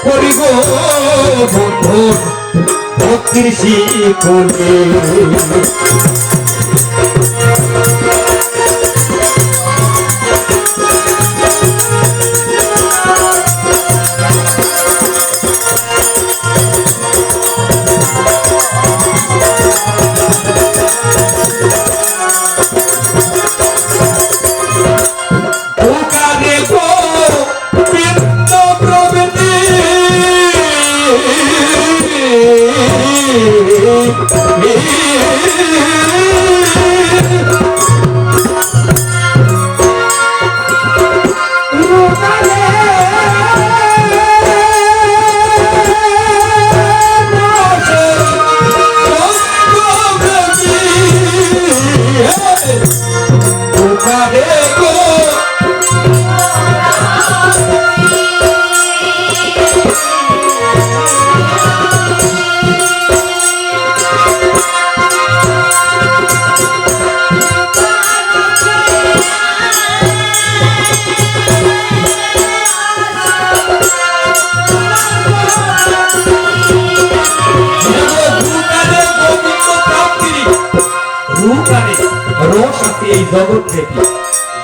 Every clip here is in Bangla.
করি গো বন্ধু ভক্তির শিখলে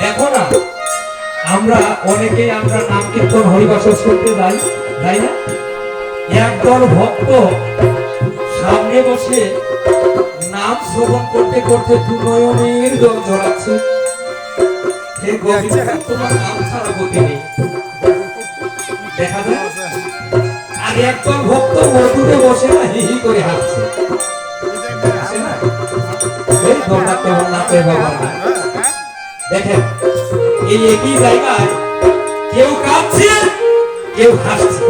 দেখো না আমরা অনেকেই আমরা নাম কীর্তন হরিবাসর করতে যাই তাই না একদল ভক্ত সামনে বসে নাম শ্রবণ করতে করতে দু নয়নের জল ঝরাচ্ছে তোমার নাম ছাড়া গতি নেই দেখা যায় আর একদল ভক্ত মধুরে বসে না হি হি করে হাসছে দেখেন এই একই জায়গায় কেউ কাঁদছে কেউ হাসছে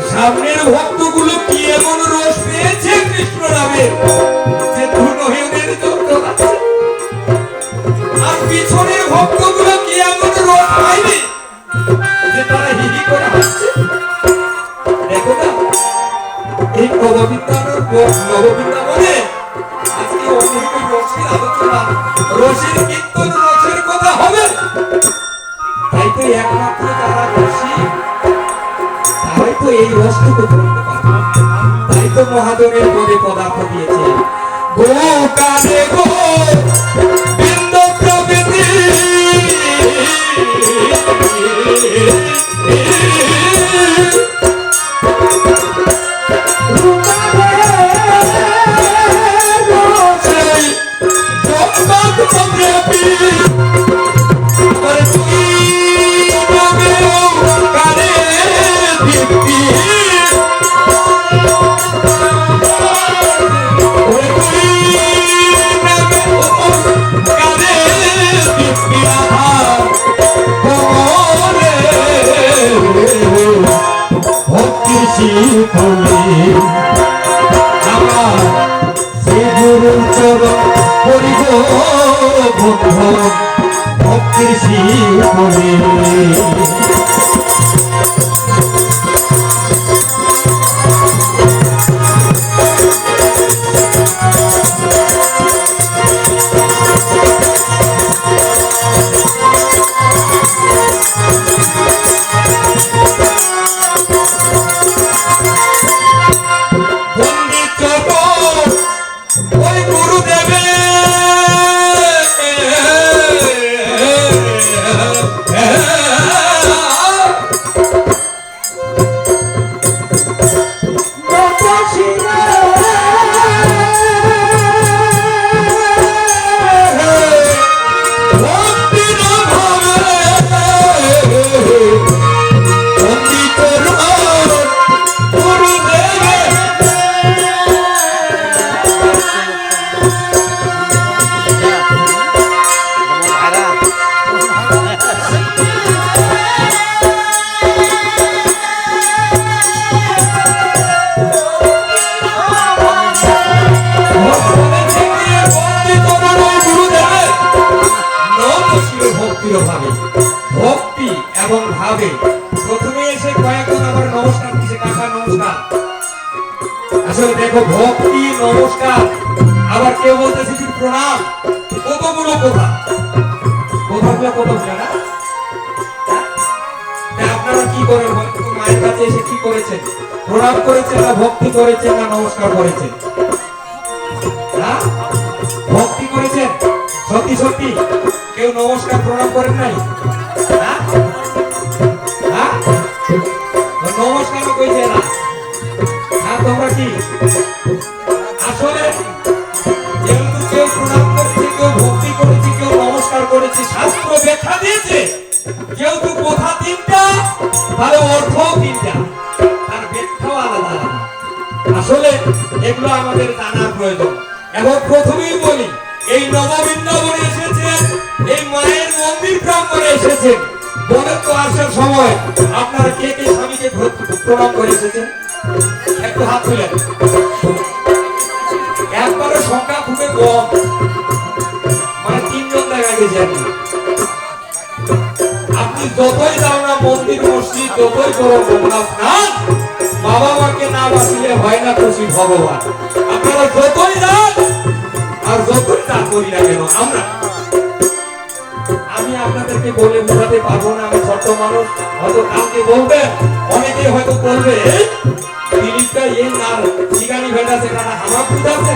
সামনের ভক্তগুলো কি এমন রস পেয়েছে কৃষ্ণ নামের যে ধুনহীনের যন্ত্র আছে আর পিছনের ভক্তগুলো কি এমন রস পাইবে যে তারা হিহি করে হাসছে দেখো না এই নববৃন্দাবনে আজকে অনেক রসের আলোচনা রসের কীর্তন রসের কথা হবে তাই তো একমাত্র যারা রসি তারাই তো এই রসটুকু ধরতে পারে তাই তো মহাজনের পদে পদার্থ দিয়েছে গো কারে গো বৃন্দ প্রভৃতি আমার শ্রী গুরুর চরণ করিব ভক্তির শিখলে দেখো ভক্তি নমস্কার আবার কেউ বলতেছে কি প্রণাম কতগুলো কথা কথাগুলো কত জানা আপনারা কি করেন মায়ের কাছে এসে কি করেছেন? প্রণাম করেছেন না ভক্তি করেছেন না নমস্কার করেছেন? হ্যাঁ, ভক্তি করেছেন? সত্যি সত্যি কেউ নমস্কার প্রণাম করেন নাই? হ্যাঁ হ্যাঁ, নমস্কারও কইছে না। হ্যাঁ, তোমরা কি আসলে যেহেতু কেউ প্রণাম করেছে, কেউ ভক্তি করেছে, কেউ নমস্কার করেছে, শাস্ত্র ব্যাখ্যা দিয়েছে যেহেতু কথা তিনটা, তাহলে অর্থ তিনটা, তার ব্যাখ্যাও আলাদা আলাদা। আসলে এগুলো আমাদের জানার প্রয়োজন। এবং প্রথমেই বলি, এই নববৃন্দাবনে এসেছেন, এই মায়ের মন্দির প্রাঙ্গণে এসেছেন, বনের তো আসার সময় আপনারা কে কে স্বামীকে প্রণাম করে এসেছেন? একটু হাত তুলেন। একবারে সংখ্যা খুবই কম, মানে 3 জন দেখা গেছে। আপনি যতই যাও না মন্দির মসজিদ, যতই করো গঙ্গা স্নান, বাবা মাকে না বাঁচিলে হয় না খুশি ভগবান। আপনারা যতই যান আর যতই তা করি না কেন, আমি আপনাদেরকে বলে বোঝাতে পারবো না। আমি ছোট মানুষ, হয়তো কালকে বলবেন, অনেকে হয়তো বলবে দিলীপটা এই না শিকানি ভেটা সেখানে আমার বুঝাচ্ছে।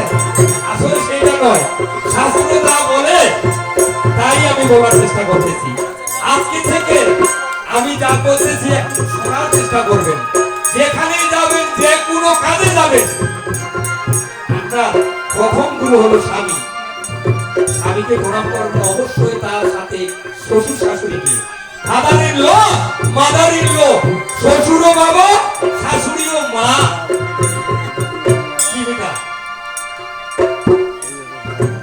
আসলে সেইটা নয়, শাস্ত্র যা বলে তাই আমি বলার চেষ্টা করতেছি। আজকে থেকে আমি যা বলতেছি একটু শোনার চেষ্টা করবেন। যেখানেই যাবেন, যে কোনো কাজে যাবেন, আপনার প্রথম গুরু হলো স্বামী। স্বামীকে প্রণাম করবেন অবশ্যই, তার সাথে শ্বশুর শাশুড়িকে। ফাদারের লো, মাদারের লো, শ্বশুরও বাবা, শাশুড়িও মা। কি বেটা,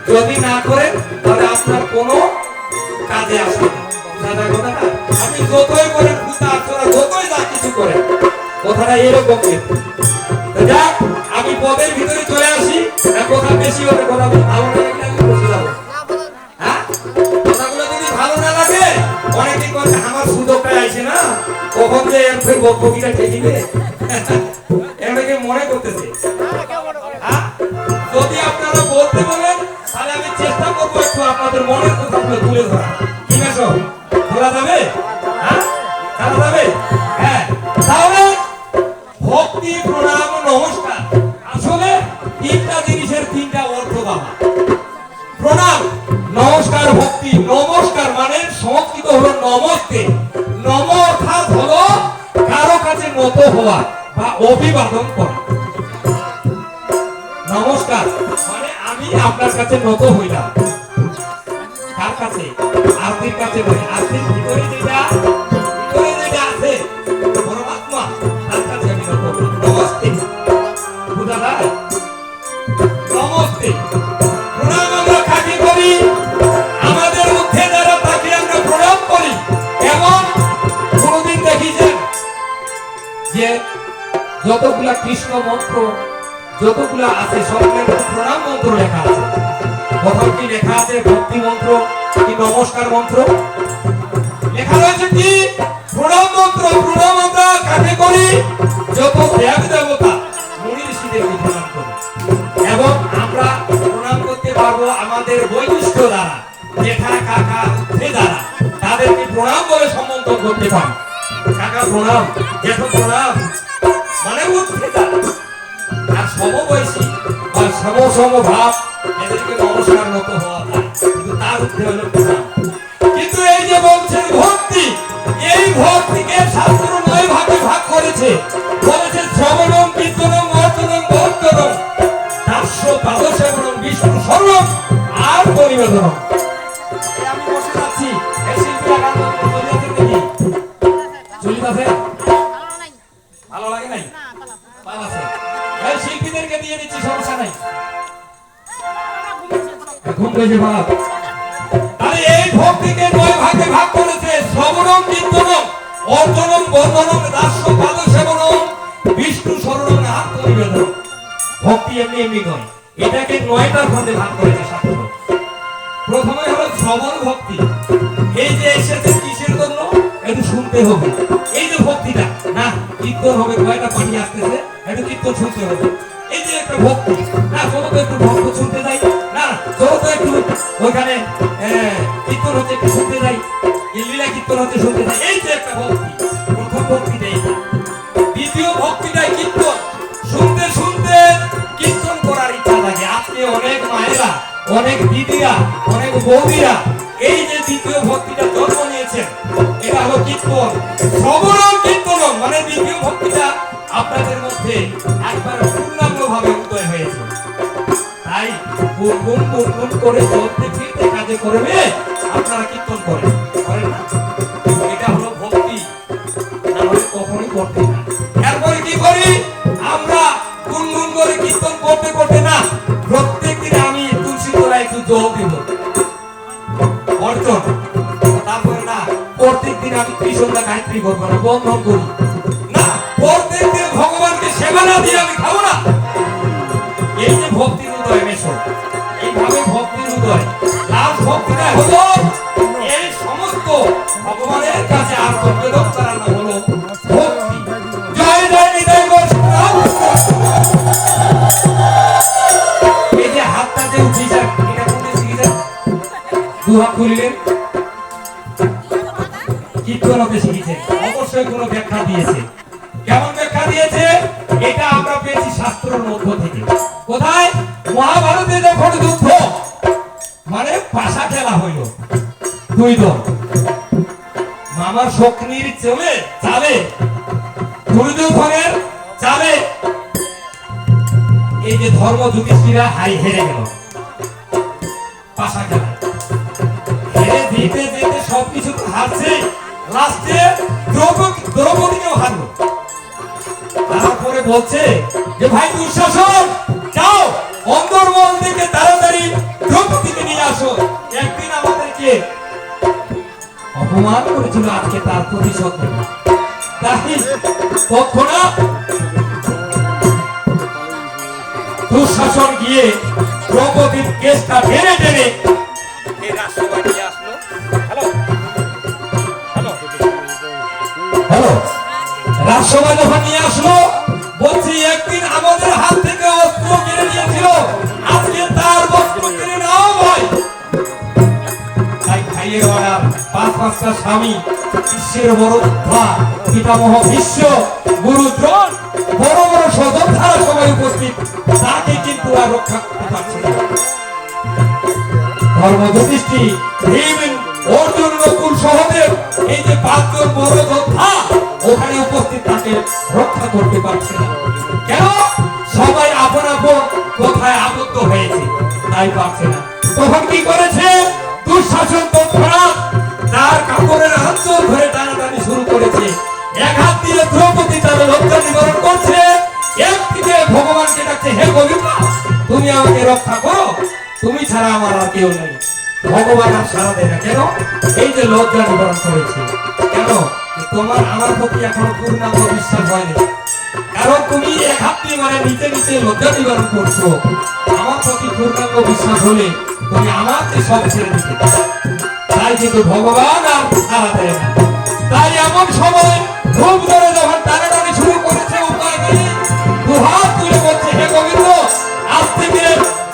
যদি না করেন তাহলে আপনার কোনো কাজে আসবে না। দাদা কথাটা আপনি যতই করেন, পূজা অর্চনা যতই যা কিছু করেন, কথাটা এরকম। যাক, আমি পদের ভিতরে চলে আসি। কথা বেশি হলে কথা ভালো না লাগলে আমি বসে যাবো। হ্যাঁ, কথাগুলো যদি ভালো না লাগে, অনেকে কথা আমার সুযোগটা আইছে না, কখন যে এর ফের বকবকিটা ঠেকিবে এটাকে মনে করতেছে। হ্যাঁ, যদি আপনারা বলতে বলেন তাহলে আমি চেষ্টা করবো একটু আপনাদের মনের কথাগুলো তুলে ধরা। ঠিক আছে, বলা যাবে? হ্যাঁ, জানা যাবে? হ্যাঁ, তাহলে ভক্তি, প্রণাম, নমস্কার আসলে তিনটা জিনিসের তিনটা অর্থ বাবা। প্রণাম, নমস্কার, ভক্তি। নমস্কার মানে সংস্কৃত হলো নমস্তে। নম অর্থাৎ হলো কারো কাছে নত হওয়া বা অভিবাদন করা। নমস্কার মানে আমি আপনার কাছে নত হইলাম। কার কাছে? আরতির কাছে নয়। আরতির ভিতরে যেটা আছে পরমাত্মা, তার কাছে আমি নত হইলাম। নমস্তে, বুঝা যায়? নমস্তে। প্রণাম আমরা কাকে করি? আমাদের মধ্যে যারা তাকে আমরা প্রণাম করি। এবং কোনদিন দেখিছেন যে যতগুলা কৃষ্ণ মন্ত্র যতগুলা আছে সবগুলোর প্রণাম মন্ত্র লেখা আছে? কোথাও কি লেখা আছে ভক্তি মন্ত্র কি নমস্কার মন্ত্র? লেখা রয়েছে কি প্রণাম মন্ত্র। প্রণাম আমরা কাকে করি? যত দেব দেবতা মুনি ঋষিদেরকে প্রণাম করি। এবং আমরা প্রণাম করতে পারবো আমাদের বৈশিষ্ট্য দ্বারা, জেঠা কাকা উঠে দ্বারা, তাদেরকে প্রণাম বলে সম্বোধন করতে পারি। কাকা প্রণাম, জেঠ প্রণাম, মানে উঠে দ্বারা। আর সমবয়সী বা সম ভাব, এদেরকে নমস্কার মতো হওয়া যায়, কিন্তু তার উঠে হলো প্রণাম। কিন্তু এই যে বলছেন ভক্তি, এই ভক্তিকে শাস্ত্র 9 ভাগে ভাগ করেছে। বলেছে শ্রবণম, কীর্তনম, অর্চনম, বন্দনম, দাস্য পাদসেবনম, বিষ্ণু স্মরণম আর পরিবেদনম। আমি বসে যাচ্ছি, এই শিল্পীরা গান চলিতেছে নাকি? চলিতেছে? ভালো লাগে নাই? ভালো আছে। এই শিল্পীদেরকে দিয়ে দিচ্ছি, সমস্যা নাই। ঘুম পেয়েছে ভালো। তাহলে এই ভক্তিকে 9 ভাগে ভাগ করেছে। শ্রবণম, কীর্তনম, অর্চনম, বন্দনম, দাস্য পাদসেবনম, বিষ্ণু স্মরণম আর পরিবেদনম। ভক্তি এমনি এমনি নয়, এটাকে 9টা ভাগে ভাগ করেছে শাস্ত্র। প্রথমে হলো শ্রবণ ভক্তি। এই যে এসেছে কিসের জন্য? একটু শুনতে হবে। এই যে ভক্তিটা না, কীর্তন হবে, কয়টা পানি আসতেছে, একটু কীর্তন শুনতে হবে। এই যে একটা ভক্তি না, চলো তো একটু ভক্ত শুনতে যাই, না চলো তো একটু ওইখানে কীর্তন হচ্ছে একটু শুনতে যাই, লীলা কীর্তন হচ্ছে শুনতে যাই। এই যে একটা ভক্তি, প্রথম ভক্তিটা এইটা। অনেক দিদিরা, অনেক বৌদিরা এই যে দ্বিতীয় ভক্তিটা জন্ম নিয়েছেন, এটা হলো কীর্তন। শ্রবণ কীর্তন মানে দ্বিতীয় ভক্তিটা আপনাদের মধ্যে একবার পূর্ণাঙ্গভাবে উদয় হয়েছে। তাই গুনগুন গুনগুন করে চলতে ফিরতে কাজে করবে আপনারা কীর্তন করেন না? এটা হলো ভক্তি, না হলে কখনোই করতে না। এরপরে কি করি আমরা? গুনগুন করে কীর্তন করতে করতে না, প্রত্যেকদিন আমি তুলসী তলায় একটু জল দিব অর্জন। তারপরে না প্রত্যেকদিন আমি ত্রিসন্ধ্যা গায়ত্রী করবো না, বন্ধন করি না। প্রত্যেকদিন ভগবানকে সেবা না দিয়ে আমি খাবো না। এই যে ভক্তির উদয় মেশো, এইভাবে ভক্তির উদয়। লাস্ট ভক্তিটা হলো এই সমস্ত ভগবানের কাছে আত্মনিবেদন করার নাম হলো ভক্তি। জয় জয় নিতাই গৌর। এই যে হাতটা যে উঠিয়েছেন, এটা কোনটা শিখেছেন? দু হাত খুলিলেন, কীর্তন হতে শিখেছেন, অবশ্যই কোনো ব্যাখ্যা দিয়েছে। কেমন ব্যাখ্যা দিয়েছে? এটা আমরা পেয়েছি শাস্ত্রের মধ্য থেকে। কোথায়? মহাভারতে যখন যুদ্ধ মানে পাশা খেলা হইল, দুই দল, মামার শক্তির চালে দুর্যোধনের চালে এই যে ধর্ম যুধিষ্ঠিরা হেরে গেল পাশা খেলা। হেরে দিতে দিতে সবকিছু তো হারছে, লাস্টে দ্রৌপদীকেও হারলো। তারপরে বলছে যে ভাই দুঃশাসন, যাও অন্দরমহল থেকে তাড়াতাড়ি দ্রৌপদীকে নিয়ে আসো, একদিন আমাদেরকে অপমান করেছিল, আজকে তার প্রতিশোধ নেব। তাই তৎক্ষণাৎ দুঃশাসন গিয়ে দ্রৌপদীর কেসটা টেনে টেনে এই রাজসভায় নিয়ে আসলো। হ্যালো, রাজসভায় যখন নিয়ে আসলো, বলছি একদিন আমাদের হাত থেকে অস্ত্র কেড়ে নিয়েছিল, আজকে তার বস্ত্র কেড়ে নাও ভাই। তাই ভাইয়ের ওরা পাঁচটা স্বামী, বিশ্বের বড় যোদ্ধা, পিতামহ বিশ্ব, গুরু দ্রোণ, বড় বড় সযোদ্ধারা সবাই উপস্থিত, তাকে কিন্তু আর রক্ষা করতে পারছে না। ধর্ম যুধিষ্ঠি, ভীম, অর্জুন, নকুল, সহদেব, এই যে পাঁচজন বড় যোদ্ধা ওখানে উপস্থিত, তাকে রক্ষা করতে পারছে না। কেন? সবাই আপন আপন কোথায় আবদ্ধ হয়েছে, তাই পারছে না। তখন কি করেছে? দুঃশাসন তৎক্ষণাৎ তার কাপড়ের আঁচল ধরে টানাটানি শুরু করেছে। এক হাত দিয়ে দ্রৌপদী তার লজ্জা নিবারণ করছে, একদিকে ভগবানকে ডাকছে, হে গোবিন্দ তুমি আমাকে রক্ষা করো, তুমি ছাড়া আমার আর কেউ নেই। ভগবান আর সারা দেয় না। কেন? এই যে লজ্জা নিবারণ করেছে। কেন? তোমার আমার প্রতি এখনো পূর্ণাঙ্গ বিশ্বাস হয়নি, কারণ তুমি এক হাত দিয়ে মানে নিচে নিচে লজ্জা নিবারণ করছো। আমার প্রতি পূর্ণাঙ্গ বিশ্বাস হলে তুমি আমাকে সব ছেড়ে দিতে। তাই কিন্তু ভগবান আর সারা দেয় না। তাই এমন সময় ধূপ ধরে যখন টানাটানি শুরু করেছে, উপায় নেই, দুহাত তুলে বলছে, হে গোবিন্দ আজ থেকে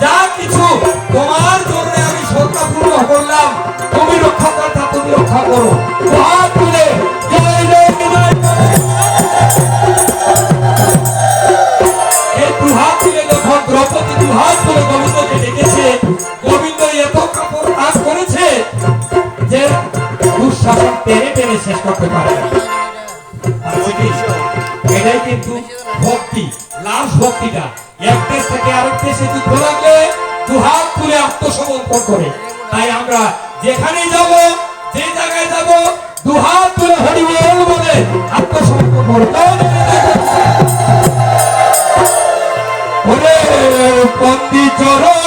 যা কিছু তোমার জন্য আমি শ্রদ্ধা পূর্ণ করলাম, তুমি রক্ষা করতা, তুমি রক্ষা করো। দুহাত তুলে জয় জয় জয়। এই দুহাত তুলে যখন দ্রৌপদী দুহাত তুলে গোবিন্দকে ডেকেছে, গোবিন্দ এত কাপড় কাজ করেছে যে দুঃশাসন টেনে টেনে শেষ করতে পারে না। এটাই কিন্তু ভক্তি। লাস্ট ভক্তিটা এক দেশ থেকে আরেক দেশে যুদ্ধ লাগলে দুহাত তুলে আত্মসমর্পণ করে। তাই আমরা যেখানেই যাব, যে জায়গায় যাব, দুহাত তুলে হরি বল বলে আত্মসমর্পণ করব। ওরে পন্ডিত চরণ